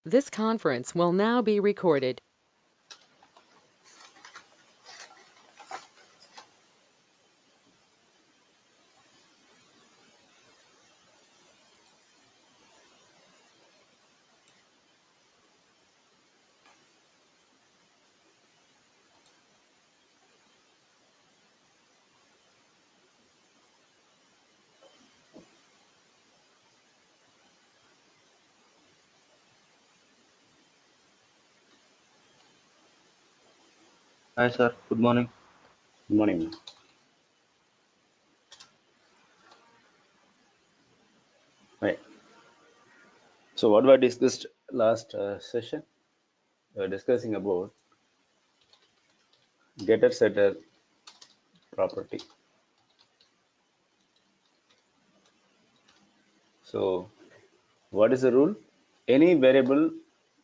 This conference will now be recorded. Hi sir, good morning. Good morning. Right. So what we discussed last session, we were discussing about getter setter property. So what is the rule? Any variable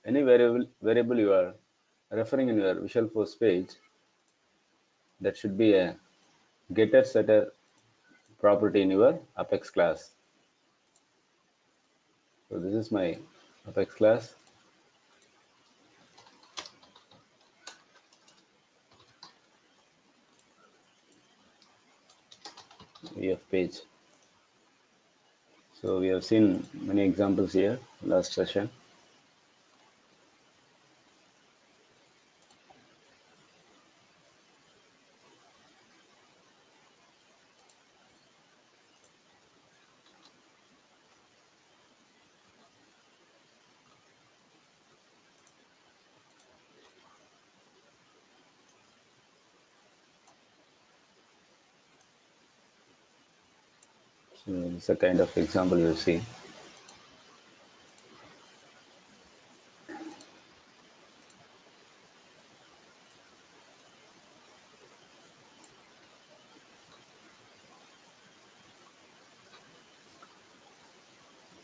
you are referring in your Visualforce page, that should be a getter setter property in your Apex class. So this is my Apex class. VF page. So we have seen many examples here last session. So it's a kind of example you'll see.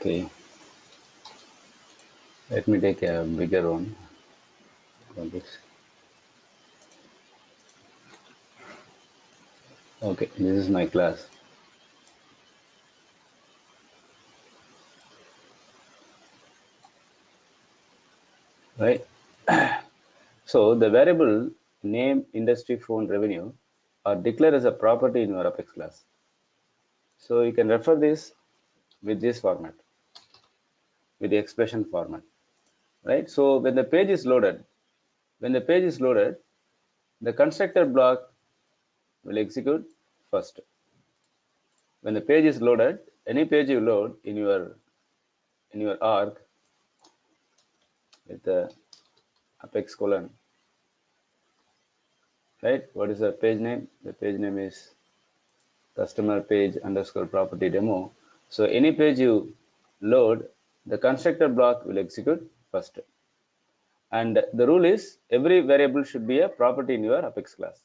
Okay, let me take a bigger one for this. Okay, this is my class. Right. So the variable name, industry, phone, revenue are declared as a property in your Apex class. So you can refer this with this format, with the expression format, right? So when the page is loaded, the constructor block will execute first. When the page is loaded, any page you load in your arc with the Apex colon, right? What is the page name? The page name is customer page underscore property demo. So any page you load, the constructor block will execute first. And the rule is every variable should be a property in your Apex class.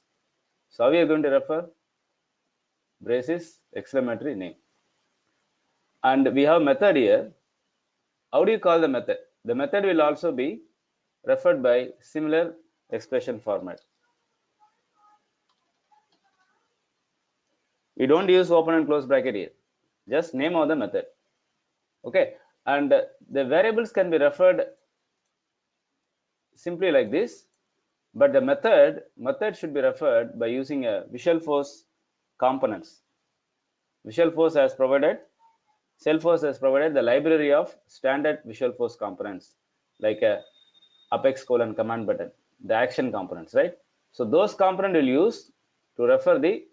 So how we are going to refer? Braces exclamatory name. And we have method here. How do you call the method? The method will also be referred by similar expression format. We don't use open and close bracket here. Just name of the method. Okay. And the variables can be referred simply like this, but the method should be referred by using a Visualforce components. Visualforce has provided, Salesforce has provided the library of standard Visualforce components like a Apex colon command button, the action components, right? So those components will use to refer the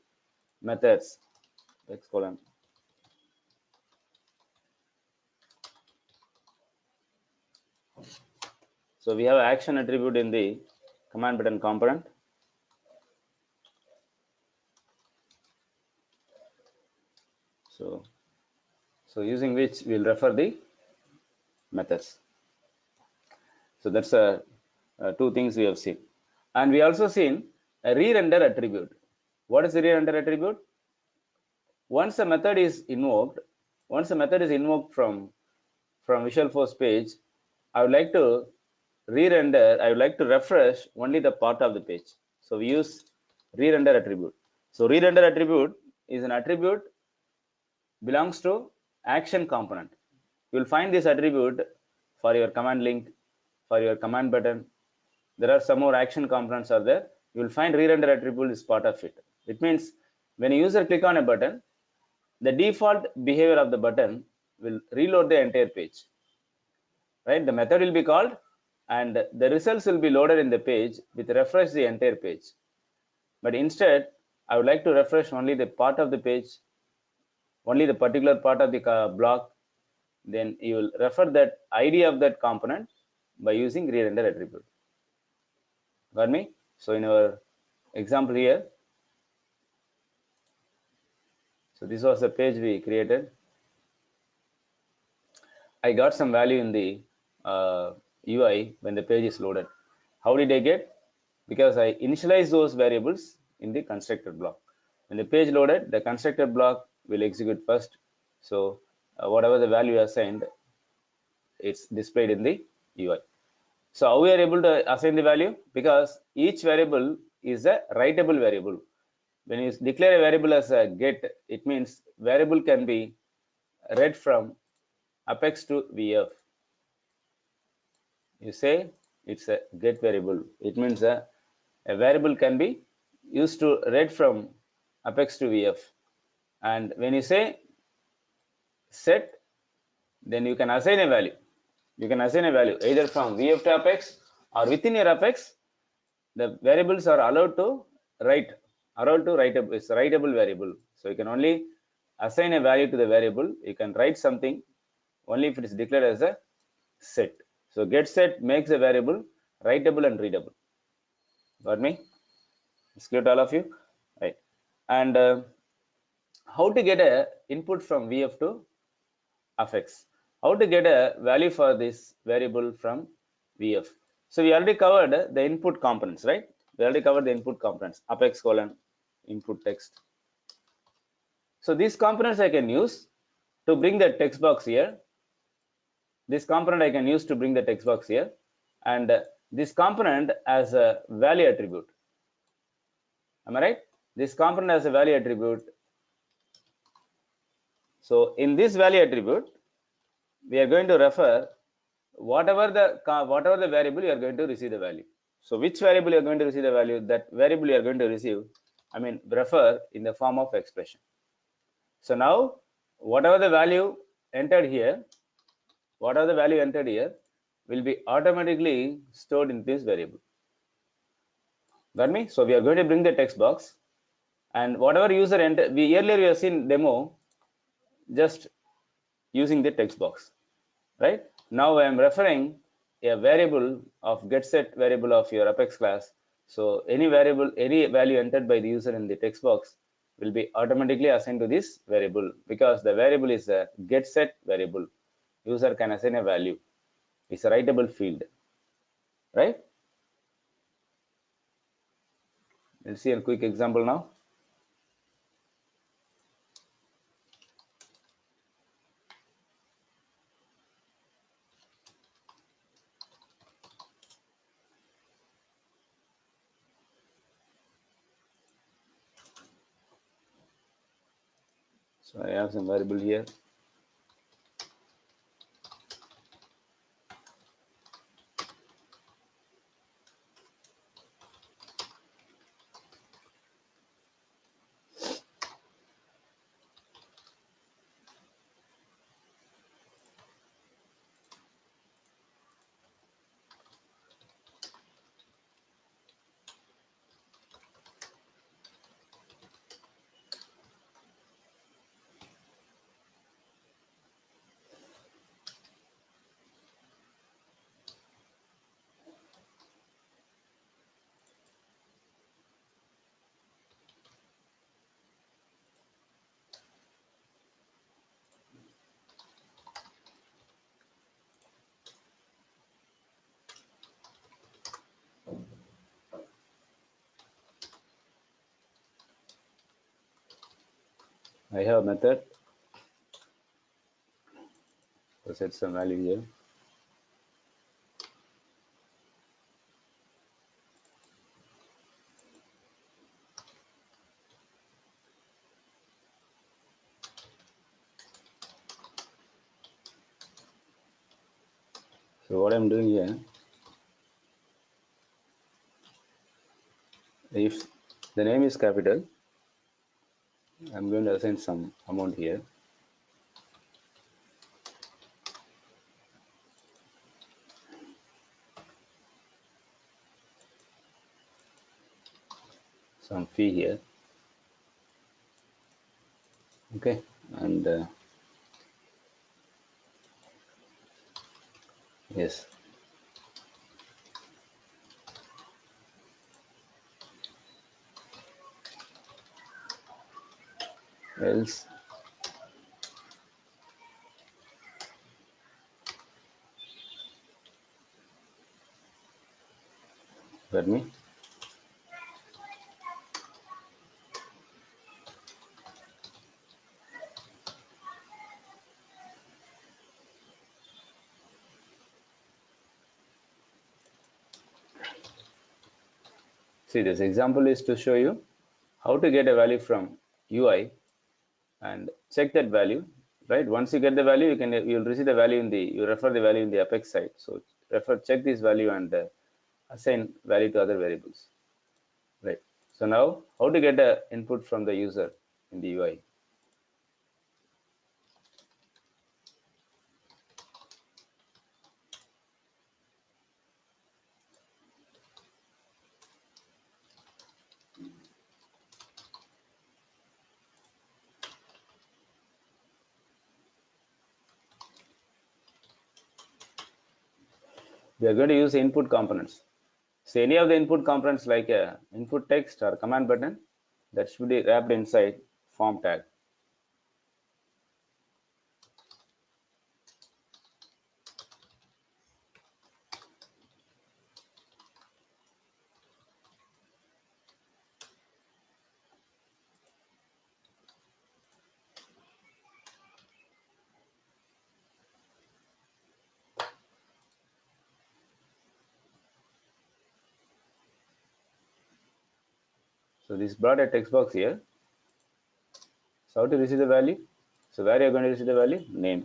methods. Apex colon. So we have action attribute in the command button component. So using which we'll refer the methods. So that's two things we have seen. And we also seen a re-render attribute. What is the re-render attribute? Once a method is invoked, from Visualforce page, I would like to refresh only the part of the page. So we use re-render attribute. So re-render attribute is an attribute belongs to action component. You will find this attribute for your command link for your command button. There are some more action components are there. You will find re-render attribute is part of it. It means when a user click on a button, the default behavior of the button will reload the entire page. Right? The method will be called and the results will be loaded in the page with refresh the entire page. But instead, I would like to refresh only the part of the page, only the particular part of the block. Then you will refer that ID of that component by using re-render attribute. Got me? So in our example here, so this was the page we created. I got some value in the UI when the page is loaded. How did I get? Because I initialize those variables in the constructor block. When the page loaded, the constructor block will execute first. So whatever the value assigned, it's displayed in the UI. So how we are able to assign the value? Because each variable is a writable variable. When you declare a variable as a get, it means variable can be read from Apex to VF. You say it's a get variable. It means a variable can be used to read from Apex to VF. And when you say set, then you can assign a value. You can assign a value either from VF to Apex or within your Apex. The variables are allowed to write. It's a writable variable. So you can only assign a value to the variable. You can write something only if it is declared as a set. So get set makes a variable writable and readable. Got me? It's clear to all of you, right? And how to get a input from VF to Apex? How to get a value for this variable from VF? So we already covered the input components, right? We already covered the input components, Apex colon input text. So these components I can use to bring the text box here. This component I can use to bring the text box here, and this component as a value attribute. Am I right? This component has a value attribute. So in this value attribute, we are going to refer whatever the variable you are going to receive the value. So which variable you are going to receive the value, that variable you are going to receive, refer in the form of expression. So now whatever the value entered here, will be automatically stored in this variable. Got me? So we are going to bring the text box, and whatever user entered, earlier we have seen demo just using the text box, right? Now I am referring a variable of getSet variable of your Apex class. So any value entered by the user in the text box will be automatically assigned to this variable, because the variable is a getSet variable. User can assign a value. It's a writable field, right? Let's see a quick example now. So I have some variable here. I have a method to set some value here. So what I'm doing here, If the name is capital, I'm going to assign some amount here. Some fee here. Okay, and yes, else let me see, this example is to show you how to get a value from UI and check that value, right? Once you get the value, you'll receive the value in the, you refer the value in the Apex side. So check this value and assign value to other variables, right? So now how to get a input from the user in the UI? We are going to use input components. So any of the input components like a input text or command button that should be wrapped inside form tag. So this brought a text box here. So how to receive the value? So where you're going to receive the value? Name.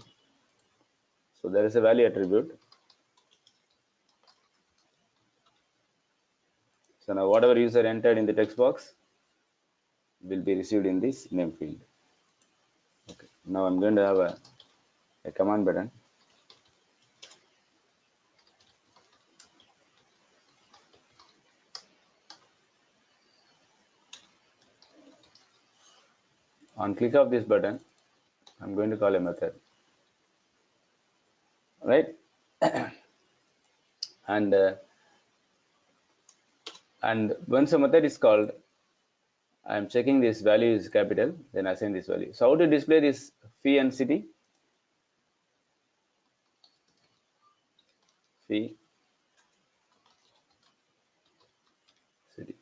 So there is a value attribute. So now whatever user entered in the text box will be received in this name field. Okay. Now I'm going to have a command button. On click of this button, I'm going to call a method, right? and and once a method is called, I'm checking this value is capital, then assign this value. So how to display this fee and city? Fee, city.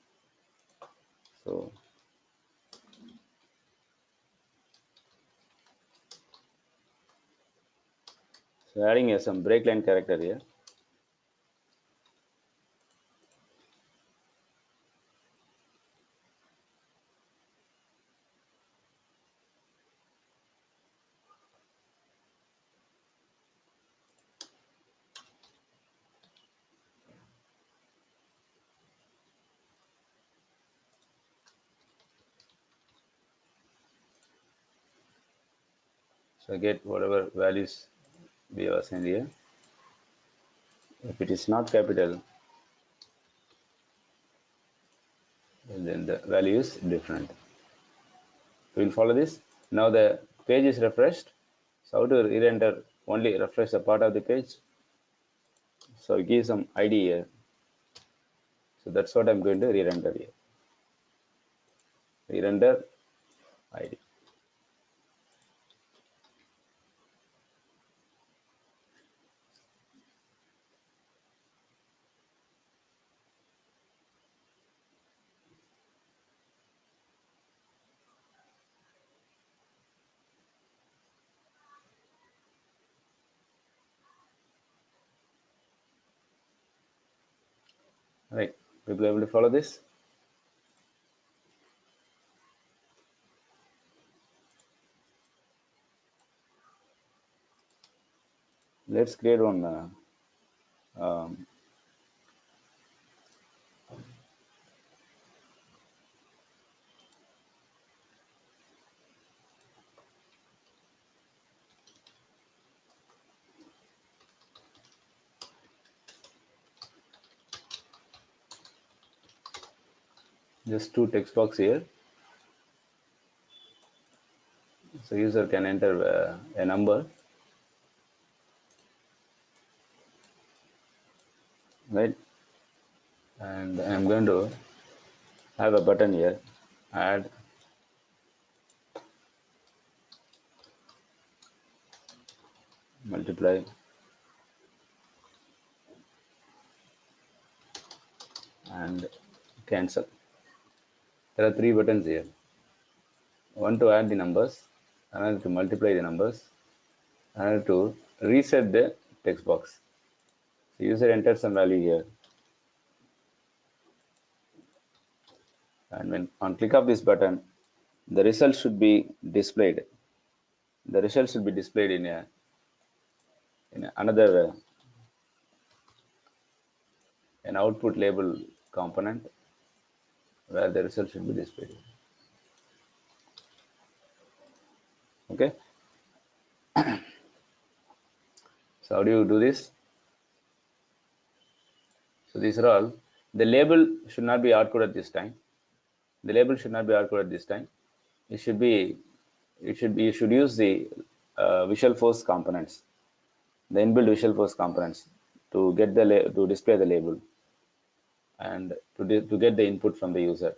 So adding some break line character here. So get whatever values we have assigned here. If it is not capital, then the value is different. We will follow this. Now the page is refreshed. So how to re-render? Only refresh a part of the page. So give some ID here. So that's what I'm going to re-render here. Re-render ID. Right. People able to follow this? Let's create one um, just two text box here. So user can enter a number, right? And I'm going to have a button here, add, multiply, and cancel. There are three buttons here. One to add the numbers, another to multiply the numbers, another to reset the text box. The user enters some value here, and when on click of this button, the result should be displayed. The result should be displayed in another an output label component where the result should be displayed. Okay. So how do you do this? So these are all. The label should not be hardcoded at this time. The label should not be hardcoded at this time. It should be. You should use the Visualforce components, the inbuilt Visualforce components, to get to display the label and to get the input from the user,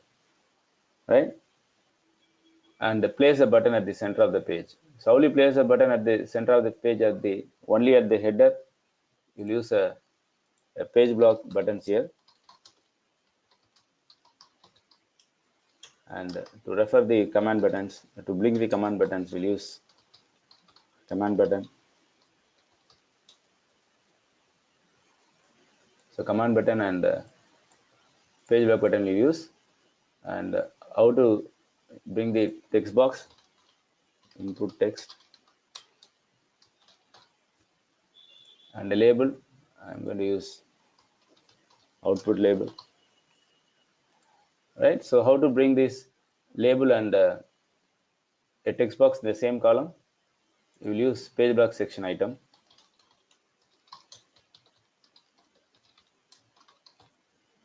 right? And place a button at the center of the page. So how do you place a button at the center of the page only at the header? You'll use a page block buttons here, and to refer the command buttons, to bring the command buttons, we'll use command button. So command button and page block button we use. And how to bring the text box, input text, and the label. I'm going to use output label, right? So how to bring this label and a text box in the same column? You will use page block section item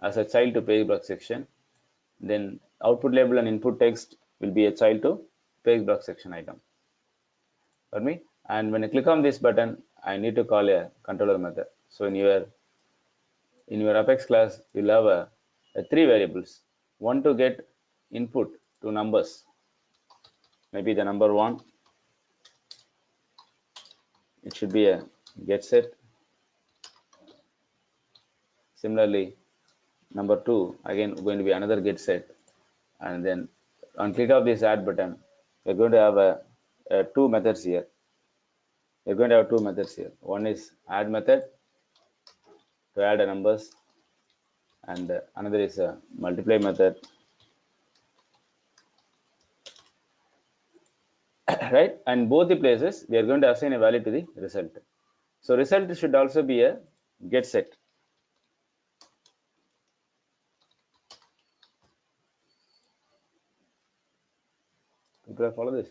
as a child to page block section. Then output label and input text will be a child to page block section item. For me, and when I click on this button, I need to call a controller method. So in your Apex class, you'll have three variables. One to get input to numbers, maybe the number one. It should be a get set. Similarly, number two, again going to be another get set. And then on click of this add button, we're going to have two methods here. We're going to have two methods here. One is add method to add a numbers, and another is a multiply method, right? And both the places we are going to assign a value to the result. So result should also be a get set. People follow this?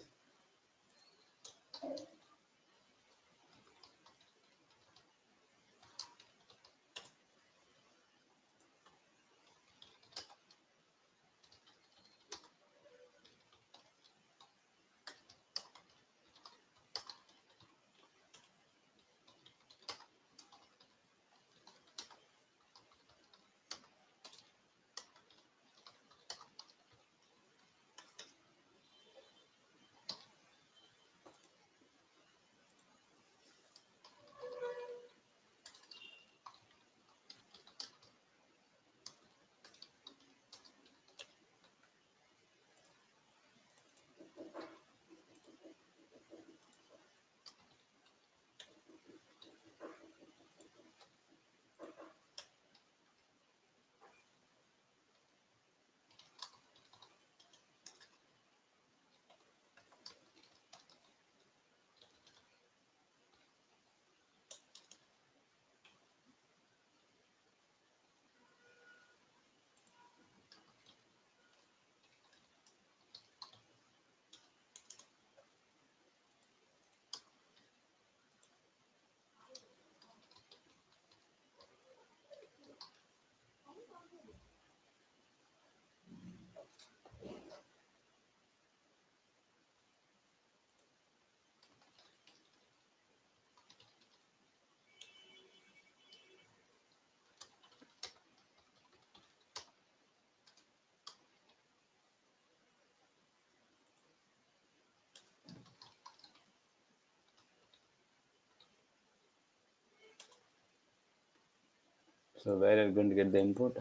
So where are you going to get the input?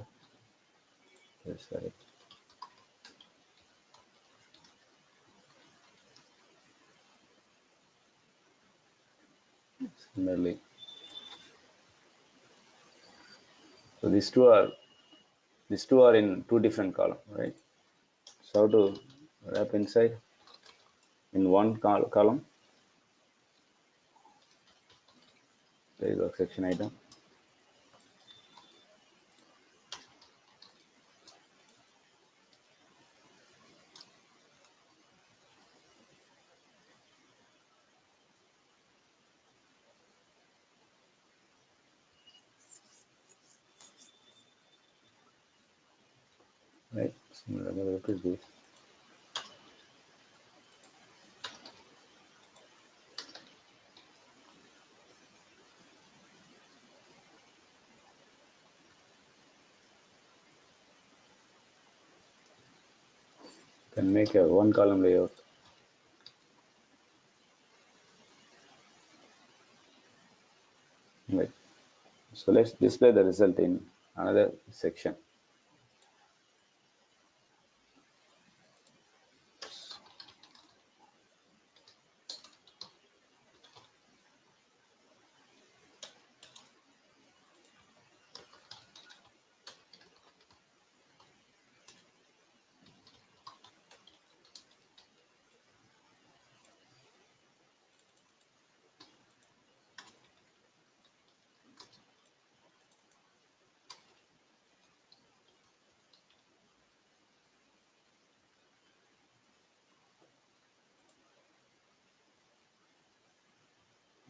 This side. Similarly, so these two are in two different column, right? So how to wrap inside in one column? There is a section item. Right. So I'm going to replace this. Can make a one column layout. Right. So let's display the result in another section.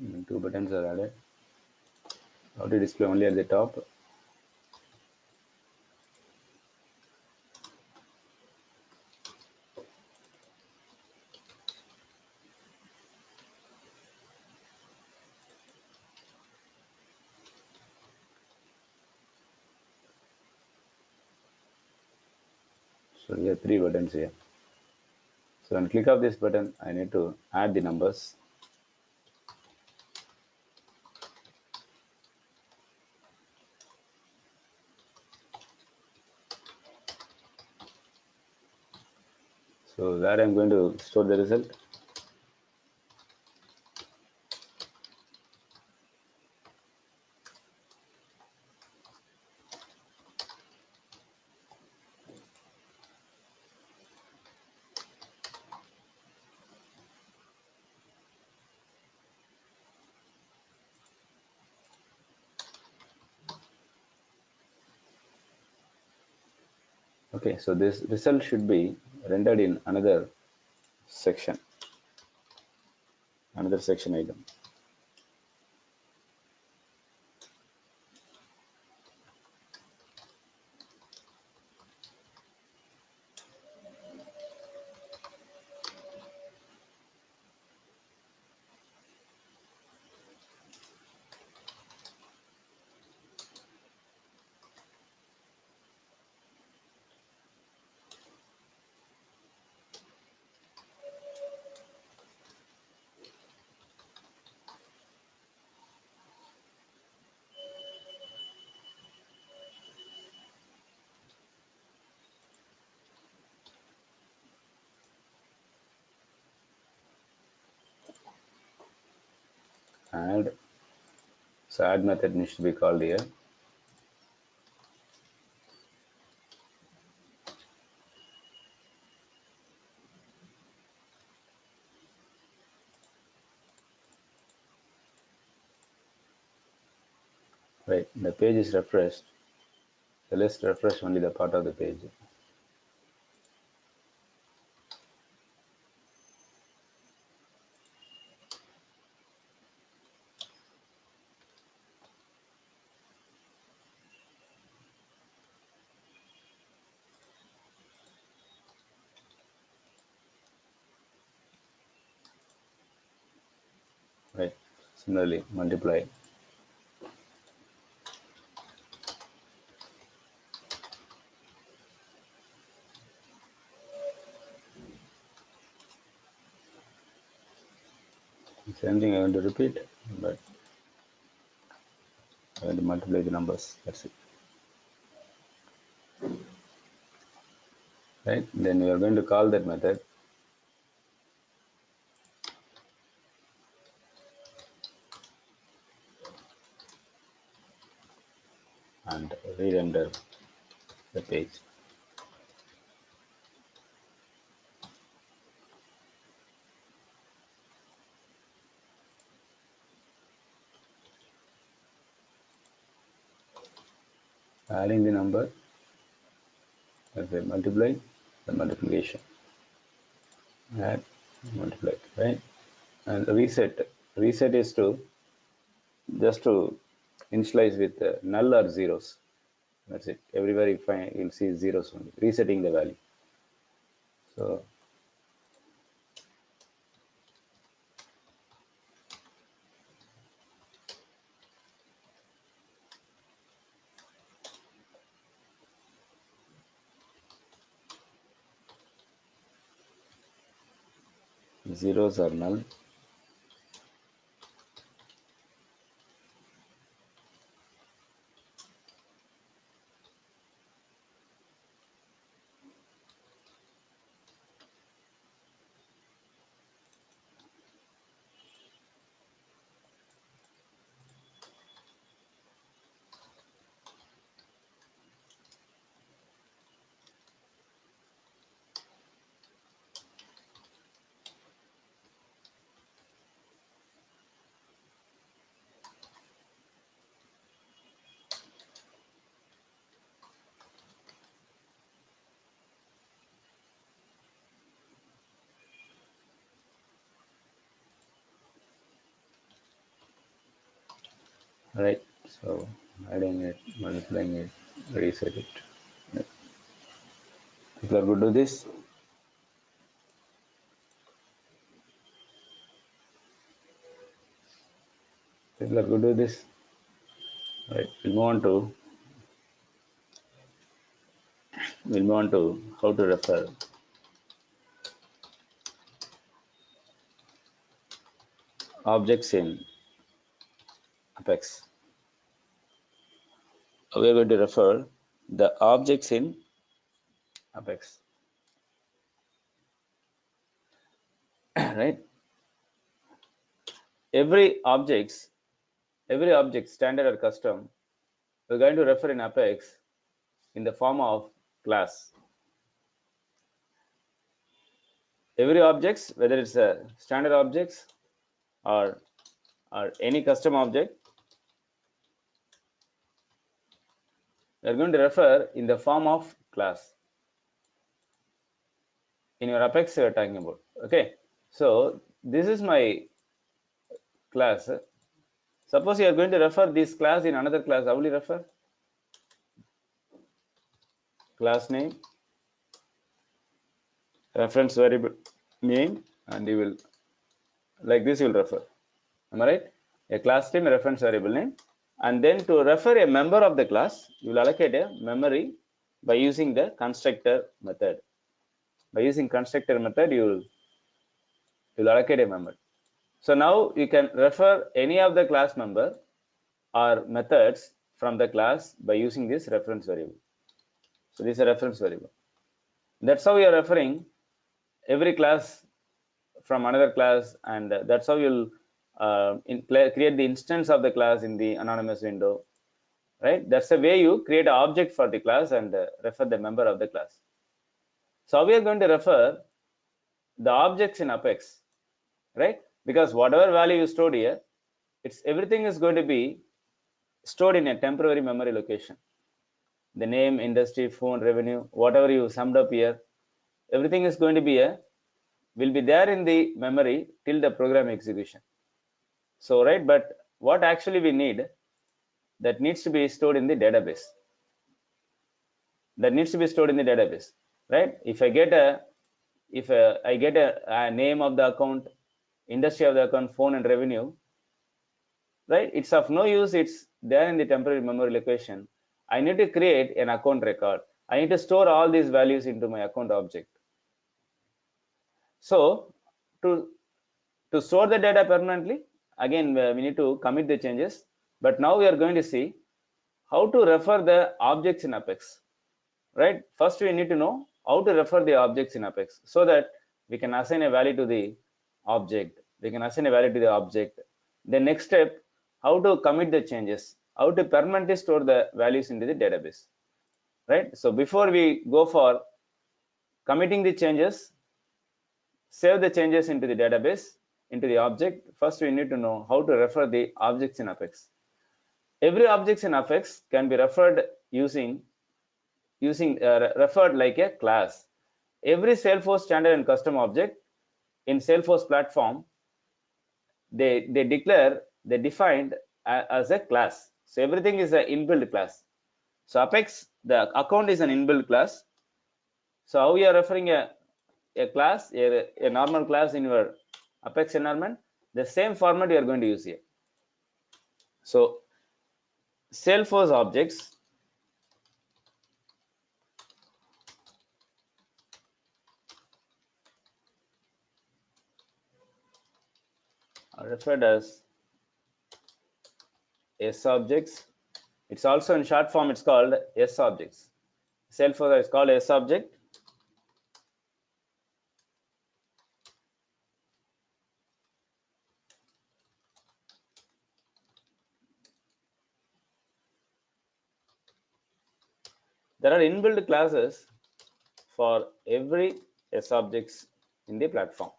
And two buttons are added. How to display only at the top? So we have three buttons here. So when I click off this button, I need to add the numbers. So where I'm going to store the result. Okay, so this result should be rendered in another section item. Add. So add method needs to be called here. Right, the page is refreshed. So let's refresh only the part of the page. Right. Similarly, multiply. Same thing I want to repeat, but going to multiply the numbers. That's it. Right? Then we are going to call that method. And re-render the page. Adding the number, okay, multiply the multiplication, add, multiply, right? And reset. Reset is to just to initialize with null or zeros. That's it. Everywhere you find, you'll see zeros only. Resetting the value. So zeros are null. Right. So adding it, multiplying it, reset it. Right. People are good to this. People are good to this. Right. We'll move on to how to refer objects in Apex. We are going to refer the objects in Apex. Right? Every object, standard or custom, we're going to refer in Apex in the form of class. Every objects, whether it's a standard objects or any custom object, we're going to refer in the form of class. In your Apex, we're talking about. Okay, so this is my class. Suppose you are going to refer this class in another class. How will you refer? Class name, reference variable name, and you will, like this, you will refer. Am I right? A class name, a reference variable name, and then to refer a member of the class, you will allocate a memory by using the constructor method. By using constructor method, you will allocate a member. So now you can refer any of the class member or methods from the class by using this reference variable. So this is a reference variable. That's how you are referring every class from another class, and that's how you'll create the instance of the class in the anonymous window, right? That's the way you create an object for the class and refer the member of the class. So we are going to refer the objects in Apex, right? Because whatever value you stored here, everything is going to be stored in a temporary memory location. The name, industry, phone, revenue, whatever you summed up here, everything is going to be will be there in the memory till the program execution. So right, but what actually we need, that needs to be stored in the database. That needs to be stored in the database, right? If I get a name of the account, industry of the account, phone, and revenue, right? It's of no use. It's there in the temporary memory location. I need to create an account record. I need to store all these values into my account object. So to store the data permanently, again we need to commit the changes. But now we are going to see how to refer the objects in Apex, right? First, we need to know how to refer the objects in Apex so that we can assign a value to the object. We can assign a value to the object. The next step, how to commit the changes, how to permanently store the values into the database, right? So before we go for committing the changes, save the changes into the database, into the object, first we need to know how to refer the objects in Apex. Every object in Apex can be referred using referred like a class. Every Salesforce standard and custom object in Salesforce platform, they defined as a class. So everything is an inbuilt class. So Apex, the account is an inbuilt class. So how you are referring a class, a normal class in your Apex environment, the same format you are going to use here. So Salesforce objects are referred as S objects. It's also in short form, it's called S objects. Salesforce is called S object. There are inbuilt classes for every S objects in the platform,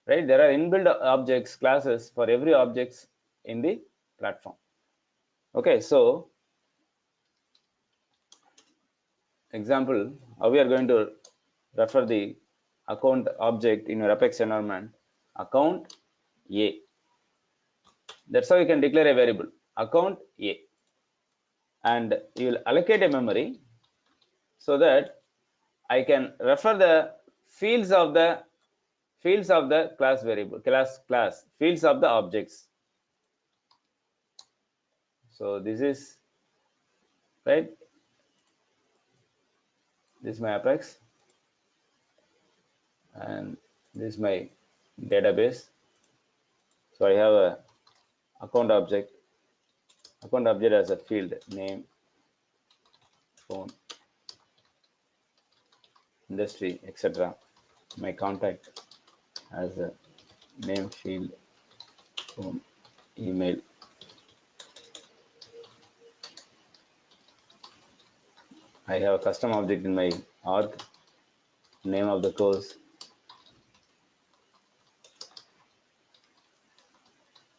right? There are inbuilt objects classes for every objects in the platform. Okay, so example, how we are going to refer the account object in your Apex environment, account A. That's how you can declare a variable, account A. And you will allocate a memory so that I can refer the fields of the class variable, fields of the objects. So this is right. This is my Apex, and this is my database. So I have a account object as a field name, phone, industry, etc. My contact as a name field, phone, email. I have a custom object in my org, name of the course,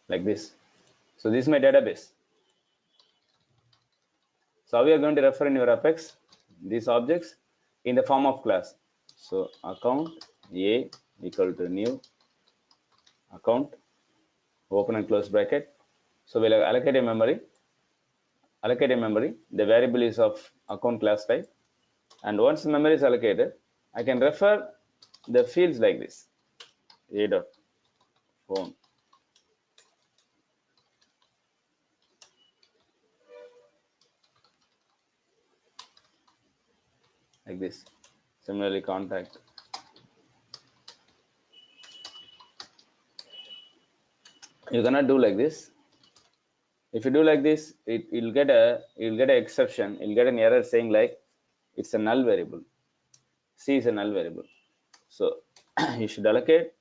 like this. So this is my database. So we are going to refer in your Apex these objects in the form of class. So account A equal to new account, open and close bracket. So we'll allocate a memory. The variable is of account class type. And once the memory is allocated, I can refer the fields like this. A dot phone. Like this. Similarly, contact. You cannot do like this. If you do like this, you'll get an exception. You'll get an error saying like it's a null variable. C is a null variable. So you should allocate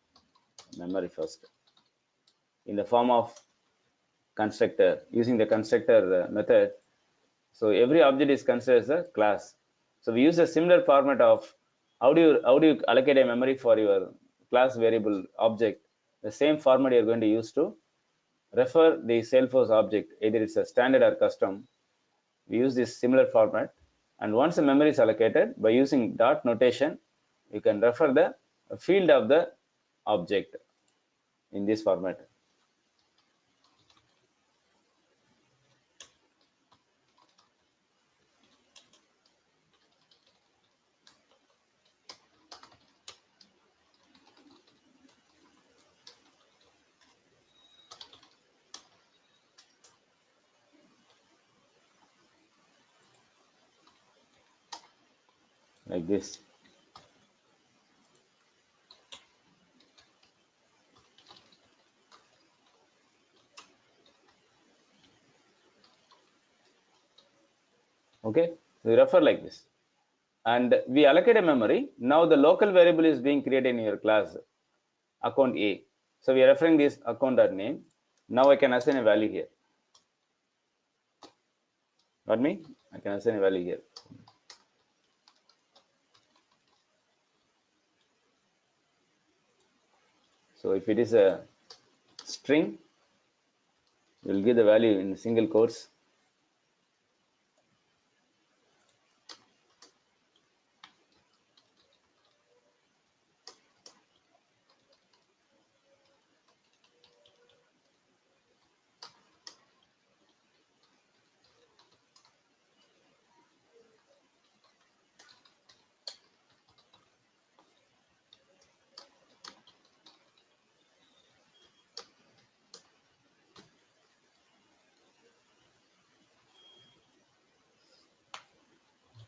memory first in the form of constructor using the constructor method. So every object is considered as a class. So we use a similar format of how do you allocate a memory for your class variable object. The same format you're going to use to refer the Salesforce object, either it's a standard or custom. We use this similar format, and once the memory is allocated, by using dot notation, you can refer the field of the object in this format. Like this. Okay, so you refer like this. And we allocate a memory. Now the local variable is being created in your class, account A. So we are referring this account.name. Now I can assign a value here. Got me? I can assign a value here. So if it is a string, you will give the value in single quotes.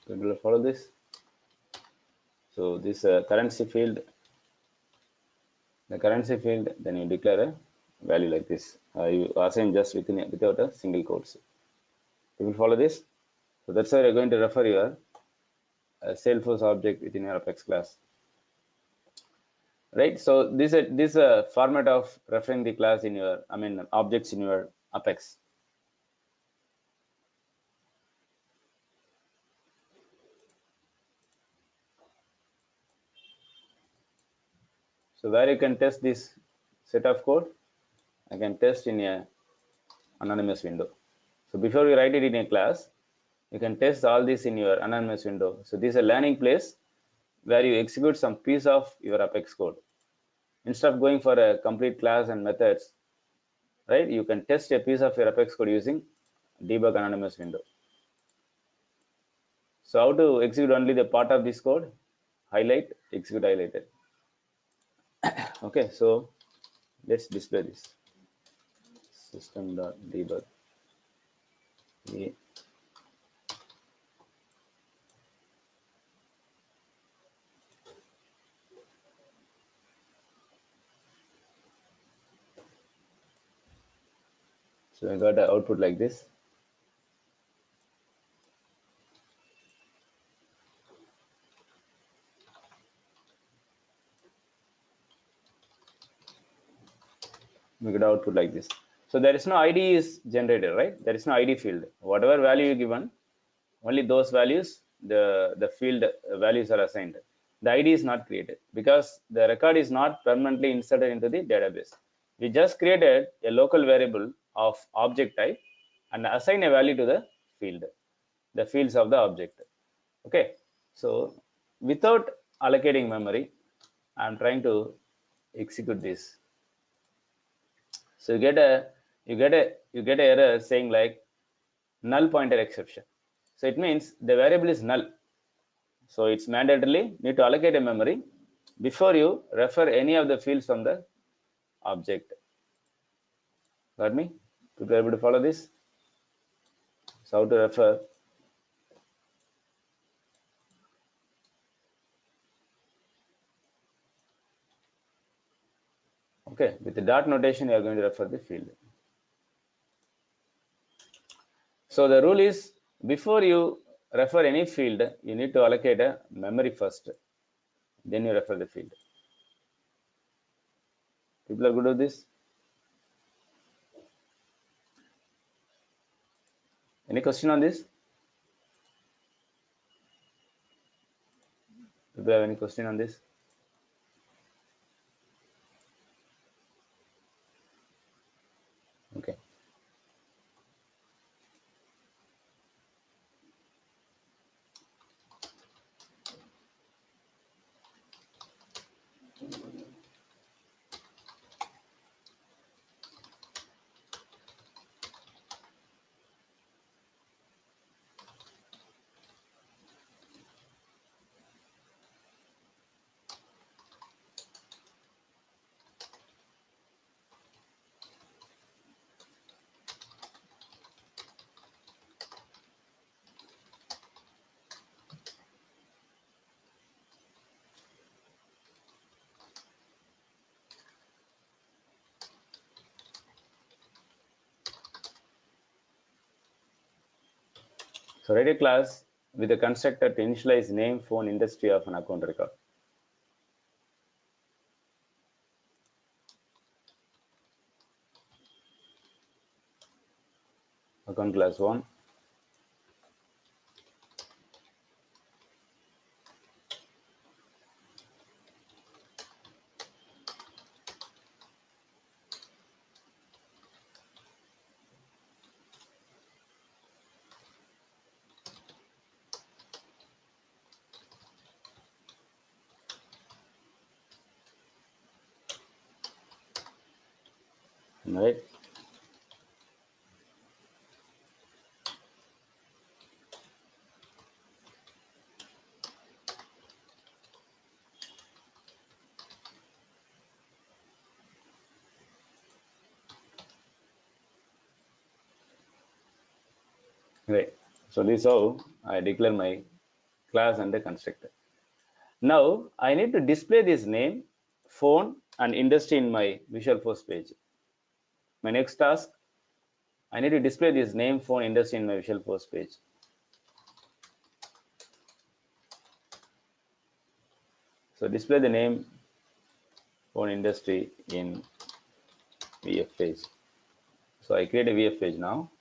So we will follow this. So this currency field, then you declare a value like this. You assign just without a single quotes. You will follow this. So that's why you're going to refer your Salesforce object within your Apex class. Right. So this format of referring the class in your, objects in your Apex. So where you can test this set of code, I can test in a anonymous window. So before you write it in a class, you can test all this in your anonymous window. So this is a learning place where you execute some piece of your Apex code. Instead of going for a complete class and methods, right? You can test a piece of your Apex code using debug anonymous window. So how to execute only the part of this code? Highlight, execute highlighted. Okay, so let's display this system.debug. So I got an output like this. We get output like this. So there is no ID is generated, right? There is no ID field. Whatever value you given, only those values, the field values are assigned. The ID is not created because the record is not permanently inserted into the database. We just created a local variable of object type and assign a value to the fields of the object. Okay, so without allocating memory, I'm trying to execute this. So you get a error saying like null pointer exception. So it means the variable is null. So it's mandatorily need to allocate a memory before you refer any of the fields from the object. Got me? To be able to follow this. So how to refer? Okay, with the dot notation, you are going to refer the field. So the rule is before you refer any field, you need to allocate a memory first. Then you refer the field. People are good with this? Any question on this? People have any question on this? Okay. So write a class with a constructor to initialize name, phone, industry of an account record. Account class 1. Right. Right. So this is how I declare my class and the constructor. Now I need to display this name, phone, and industry in my Visualforce page. My next task, I need to display this name, phone, industry in my Visualforce page. So display the name, phone, industry in VF page. So I create a VF page now.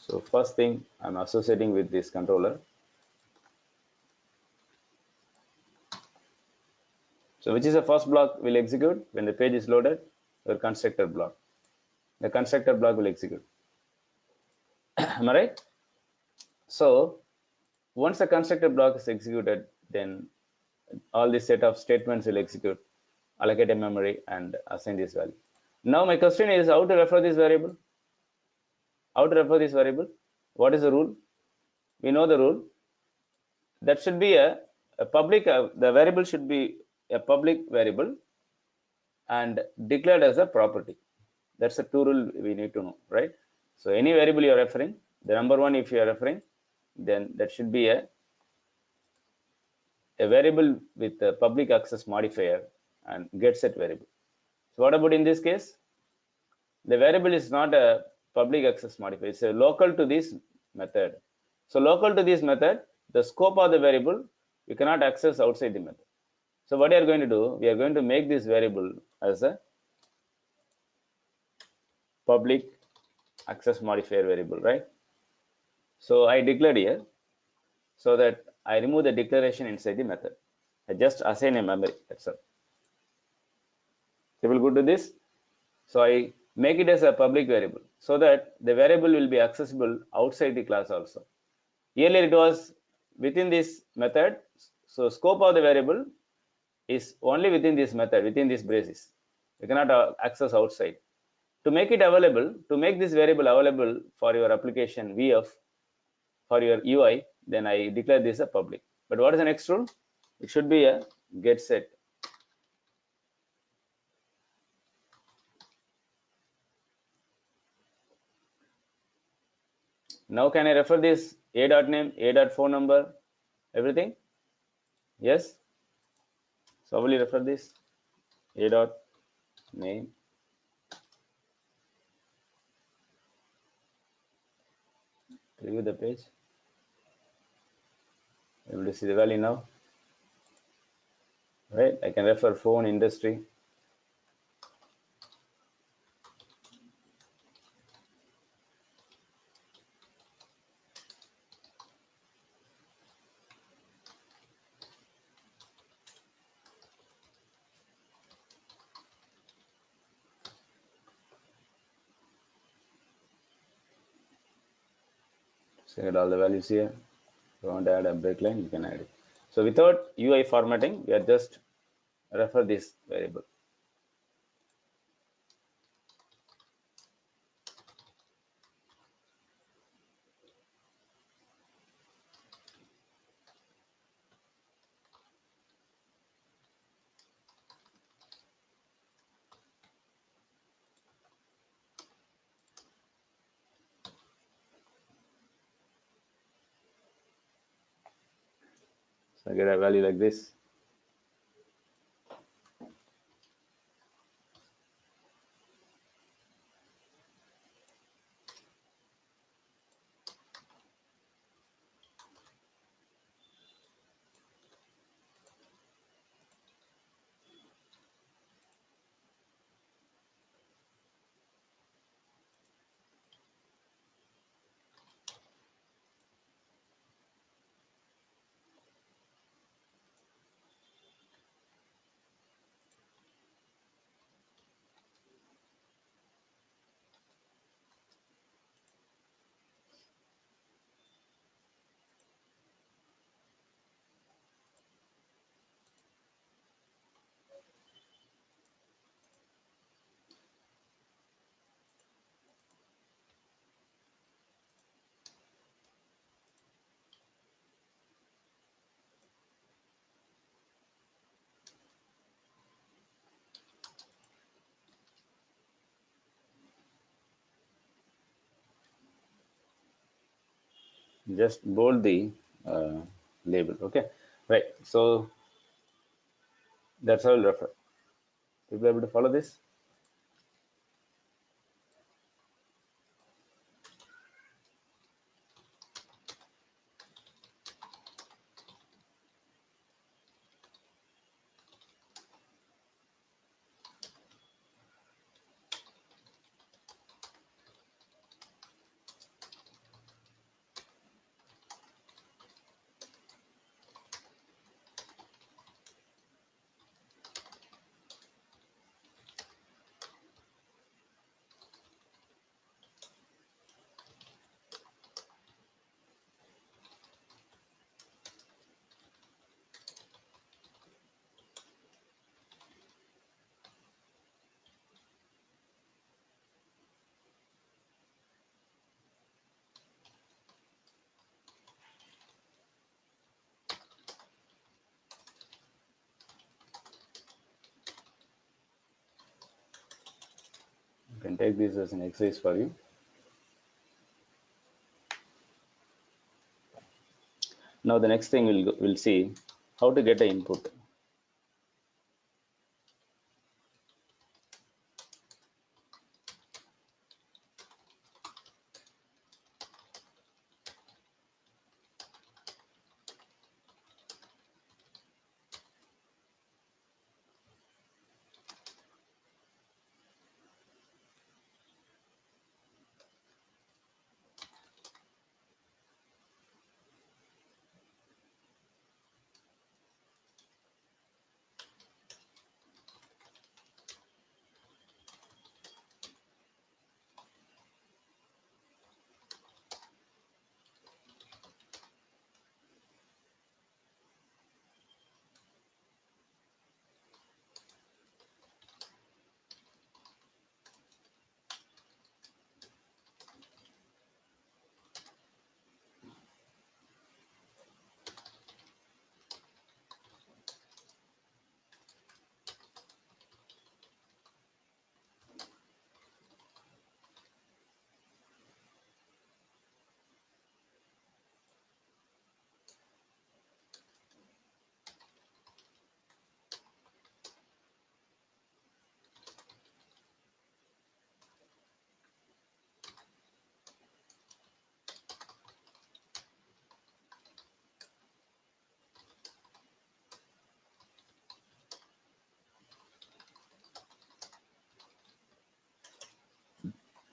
So first thing I'm associating with this controller. So which is the first block will execute when the page is loaded? Your constructor block. The constructor block will execute. Am I right? So once the constructor block is executed, then all this set of statements will execute, allocate a memory, and assign this value. Now my question is how to refer this variable? How to refer this variable? What is the rule? We know the rule. That should be a public, the variable should be a public variable and declared as a property. That's the two rule we need to know, right? So any variable you are referring, the number one if you are referring, then that should be a variable with a public access modifier and get set variable. So what about in this case? The variable is not a public access modifier, it's a local to this method. So local to this method, the scope of the variable you cannot access outside the method. So what we are going to do, we are going to make this variable as a public access modifier variable, right? So I declared here so that I remove the declaration inside the method. I just assign a memory, that's all. People go to this. So I make it as a public variable so that the variable will be accessible outside the class also. Earlier it was within this method. So scope of the variable is only within this method, within this braces. You cannot access outside. To make it available, to make this variable available for your application VF, for your UI, then I declare this a public. But what is the next rule? It should be a get set. Now can I refer this a dot name, a dot phone number, everything? Yes. So I will refer this a dot name, review the page. Able to see the value now, right? I can refer phone, industry. So get all the values here. If you want to add a breakline, you can add it. So without UI formatting, we are just refer this variable. So I get a value like this. just bold the label. Okay, right. So that's how I'll refer. People able to follow this? You can take this as an exercise for you. Now the next thing we'll see how to get an input.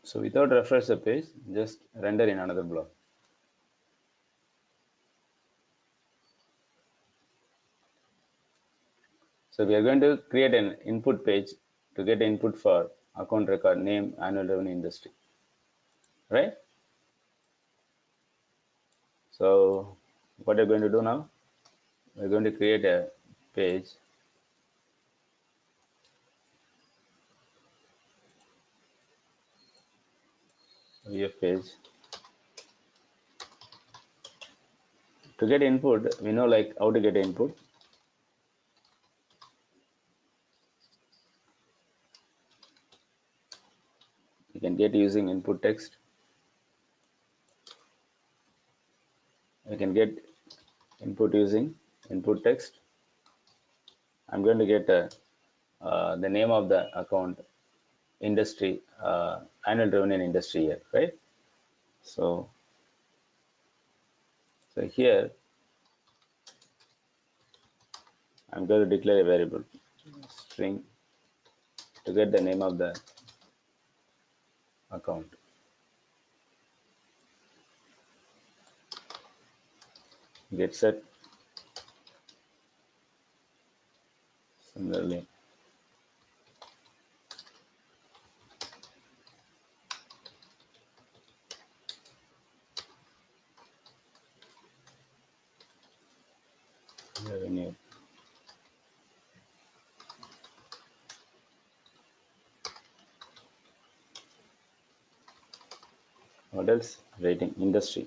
So without refresh the page, just render in another block. So we are going to create an input page to get input for account record name, annual revenue, industry, right? So what you're going to do now, we're going to create a page. VF page. To get input, we know like how to get input. You can get using input text. You can get input using input text. I'm going to get the name of the account, industry, annual revenue in industry here, right? So, so here I'm going to declare a variable string to get the name of the account. Get set. Similarly, revenue. What else? Rating industry.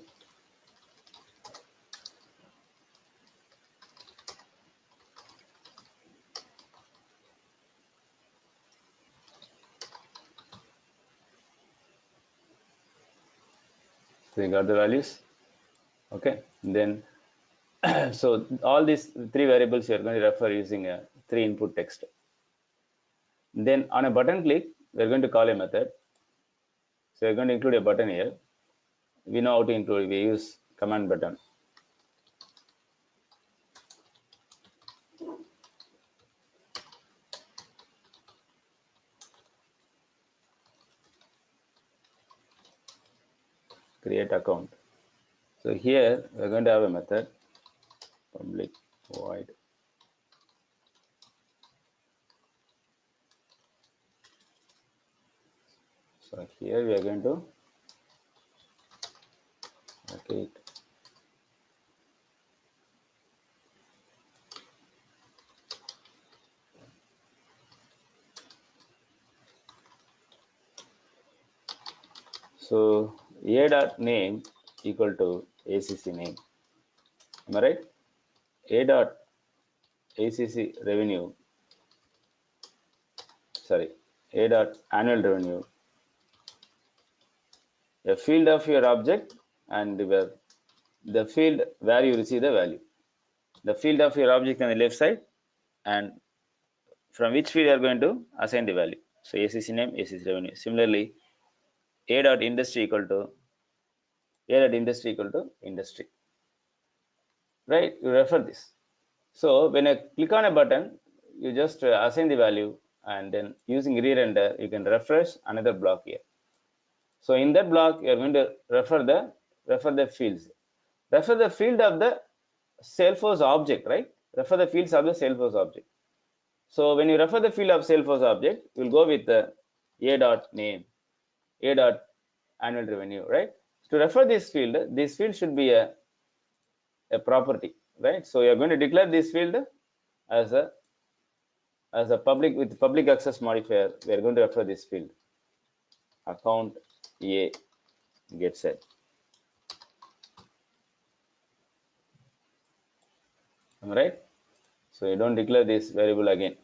So you got the values. Okay, then so all these three variables you are going to refer using a three input text. Then on a button click, we are going to call a method. So we are going to include a button here. We know how to include, we use command button. Create account. So here we are going to have a method public void. So here we are going to allocate so a dot name equal to ACC name. Am I right? A dot ACC revenue, sorry, A dot annual revenue, a field of your object and the field where you receive the value. The field of your object on the left side and from which field you are going to assign the value. So ACC name, ACC revenue. Similarly, A dot industry equal to industry. Right? You refer this. So when I click on a button, you just assign the value and then using re-render, you can refresh another block here. So in that block, you are going to refer the fields. Refer the field of the Salesforce object, right? Refer the fields of the Salesforce object. So when you refer the field of Salesforce object, you'll go with the A dot name, A dot annual revenue, right? To refer this field should be a property, right? So you're going to declare this field as a public with public access modifier. We are going to refer this field account A get set. Am I right? So you don't declare this variable again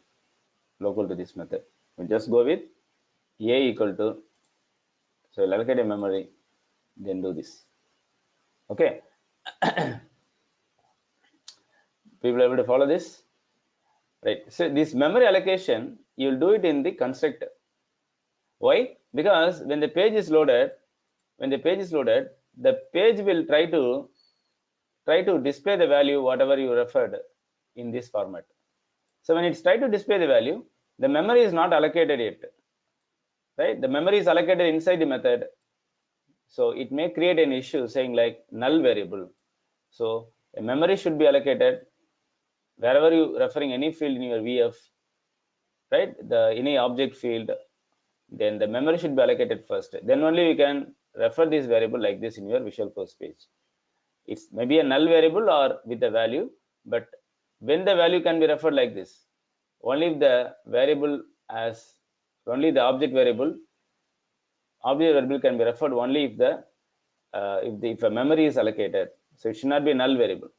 local to this method. We just go with A equal to, so we'll allocate a memory, then do this. Okay. People able to follow this? Right. So this memory allocation, you'll do it in the constructor. Why? Because when the page is loaded, the page will try to display the value whatever you referred in this format. So when it's try to display the value, the memory is not allocated yet, right? The memory is allocated inside the method. So it may create an issue saying like null variable. So a memory should be allocated wherever you referring any field in your VF, right? Any object field, then the memory should be allocated first. Then only you can refer this variable like this in your Visualforce page. It's maybe a null variable or with the value, but when the value can be referred like this, only if the variable as only the object variable can be referred only if if a memory is allocated. So it should not be a null variable.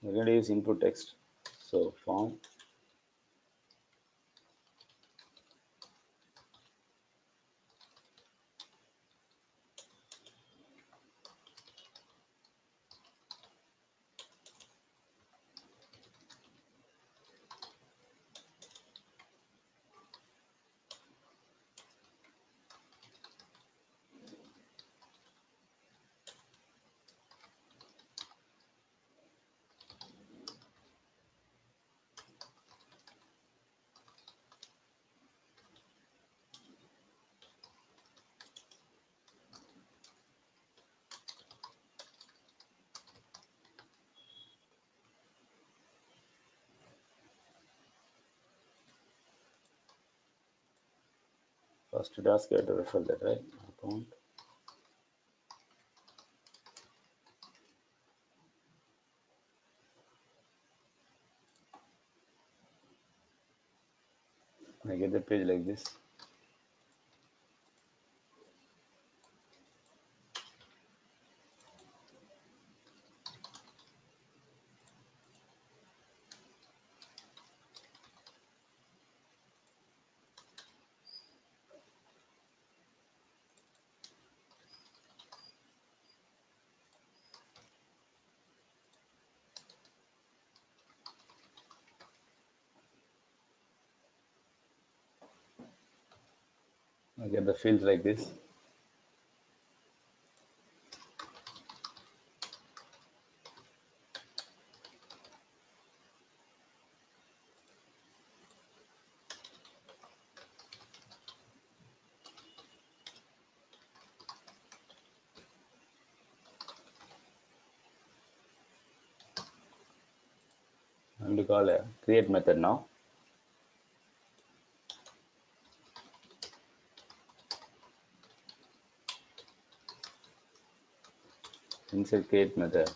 We're going to use input text. So form First task, you have to refer that, right? Account. I get the page like this. I get the fields like this. I'm going to call a create method now. Inside create method,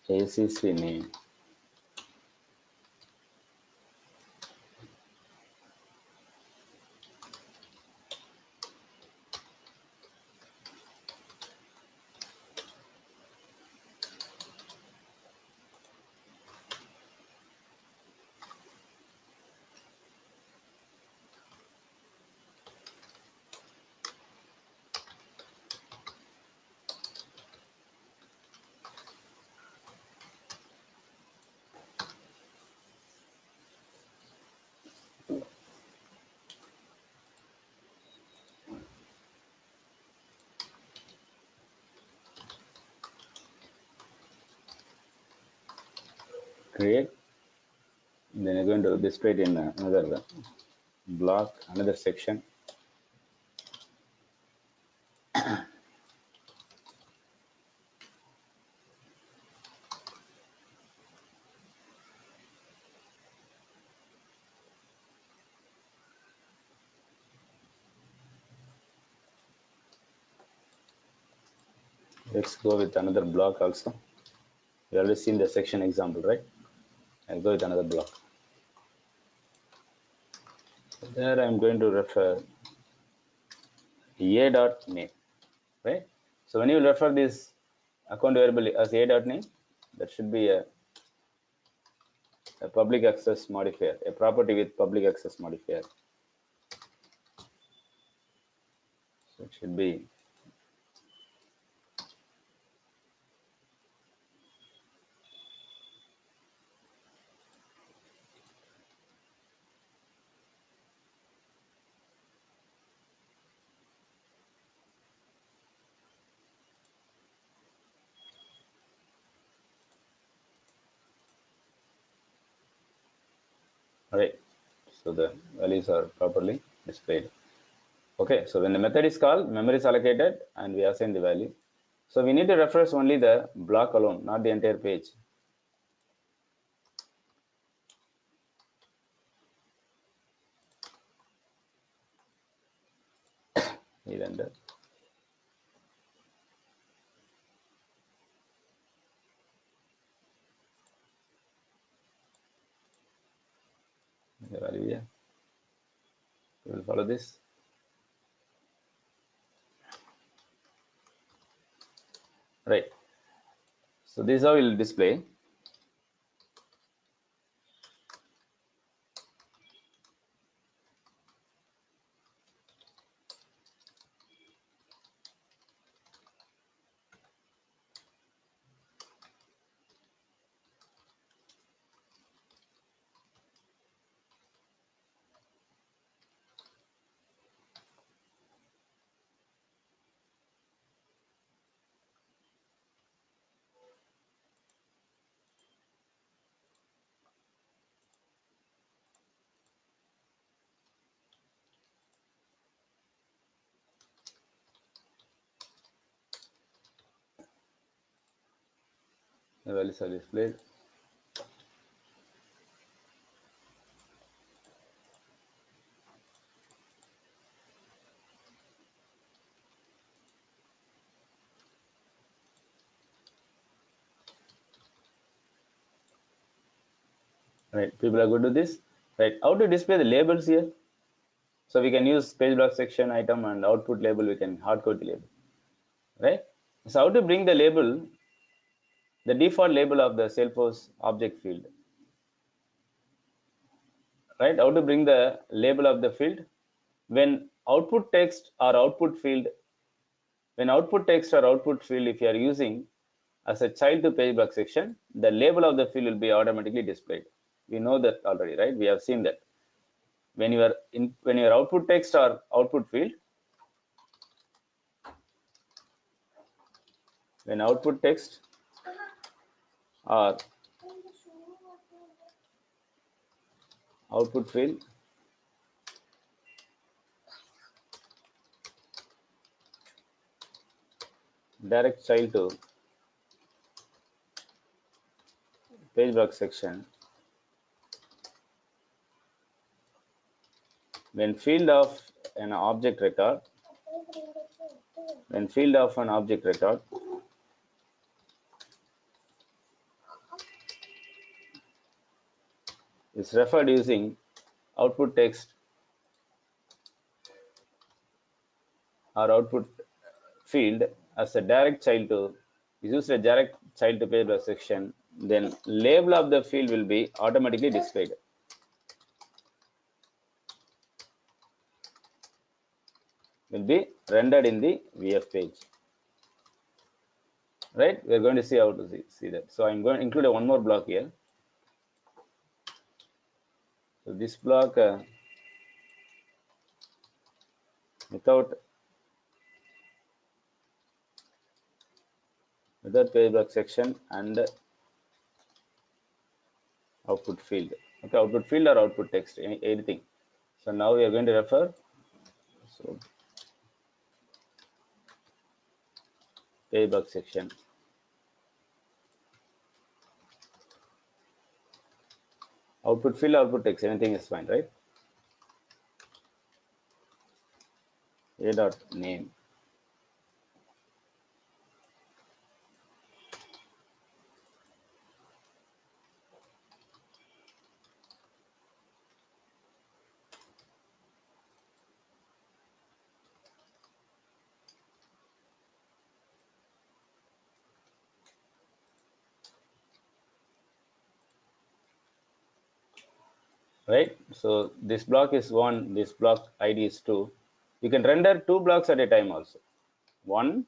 ACC name. Create. Then you're going to display it in another block, another section. Let's go with another block also. You already seen the section example, right? I'll go with another block. There I'm going to refer a dot name, right? So when you refer this account variable as a dot name, that should be a public access modifier, a property with public access modifier. So it should be right. So the values are properly displayed. Okay, so when the method is called, memory is allocated and we assign the value. So we need to reference only the block alone, not the entire page. Render. The value here. We will follow this. Right. So this is how we will display. The values are displayed. Right, people are good to this. Right, how to display the labels here? So we can use page block section item and output label. We can hard code the label. Right. So how to bring the label, the default label of the Salesforce object field. Right, how to bring the label of the field when output text or output field, if you are using as a child to page block section, the label of the field will be automatically displayed. We know that already, right? We have seen that when your output text or output field, when output text or output field direct child to page block section, when field of an object record is referred using output text or output field as a direct child to page block section, then label of the field will be automatically displayed. Will be rendered in the VF page. Right? We are going to see how to see that. So I'm going to include one more block here. So this block without page block section and output field. Okay, output field or output text, anything. So now we are going to refer. So page block section. Output field, output text, anything is fine, right? A dot name. Right, so this block is 1, this block ID is 2. You can render 2 blocks at a time also. 1,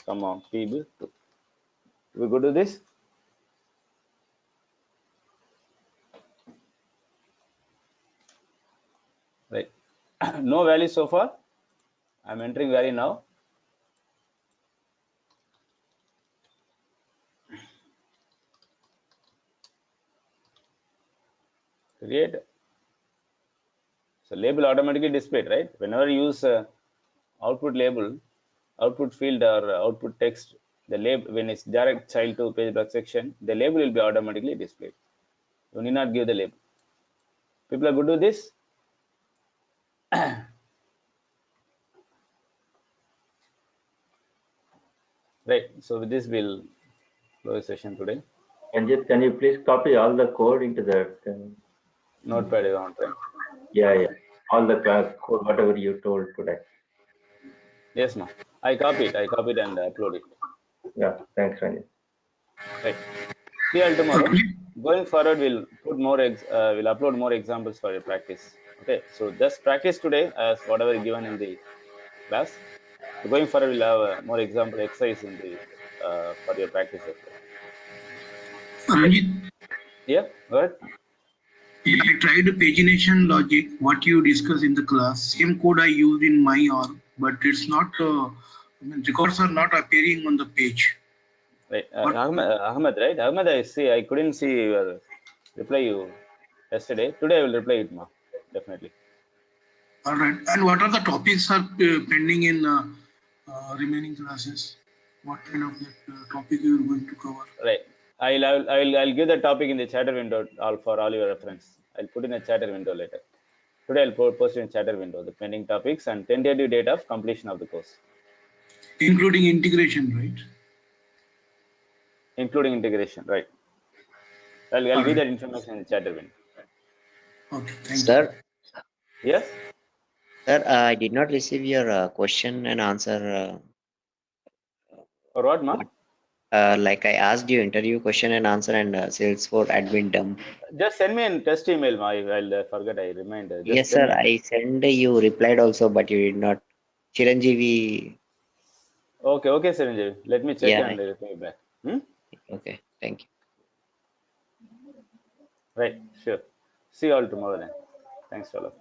pb 2. We go to this. Right, no value so far. I'm entering value now. Create. So label automatically displayed, right? Whenever you use output label, output field or output text, the label, when it's direct child to page block section, the label will be automatically displayed. You need not give the label. People are good with this. Right, so with this we'll close the session today. Ranjit, can you please copy all the code into that? Notepad is on, right? Yeah. All the code, whatever you told today. Yes, ma'am. I copied and upload it. Yeah, thanks, Ranjit. Right. See you all tomorrow. Going forward, we'll put more we'll upload more examples for your practice. Okay, so just practice today as whatever given in the class. So going forward, we'll have more example exercise in the for your practice as well. Ranjit, Yeah, go ahead. I tried the pagination logic, what you discussed in the class. Same code I used in my org, but it's not, records are not appearing on the page. Right, Ahmed, right? Ahmed, I couldn't see your reply you yesterday. Today I will reply it, ma. Definitely. All right. And what are the topics are pending in remaining classes? What kind of that topic you are going to cover? Right. I'll give the topic in the chatter window for all your reference. I'll put in a chatter window later. Today I'll post in chatter window the pending topics and tentative date of completion of the course, including integration, right? including integration, right? I'll All give right. that information in the chatter window. Okay, thank you. Sir, Yes. sir, I did not receive your question and answer. Or what, ma? Like I asked you interview question and answer and Salesforce admin dump. Just send me a test email, ma. I'll forget. I remind. Just Yes, send sir. me. I sent you replied also, but you did not. Chiranjeevi. Okay, okay, Sanjay. Let me check Yeah. and reply back. Okay. Thank you. Right, sure. See you all tomorrow then. Thanks, fellow.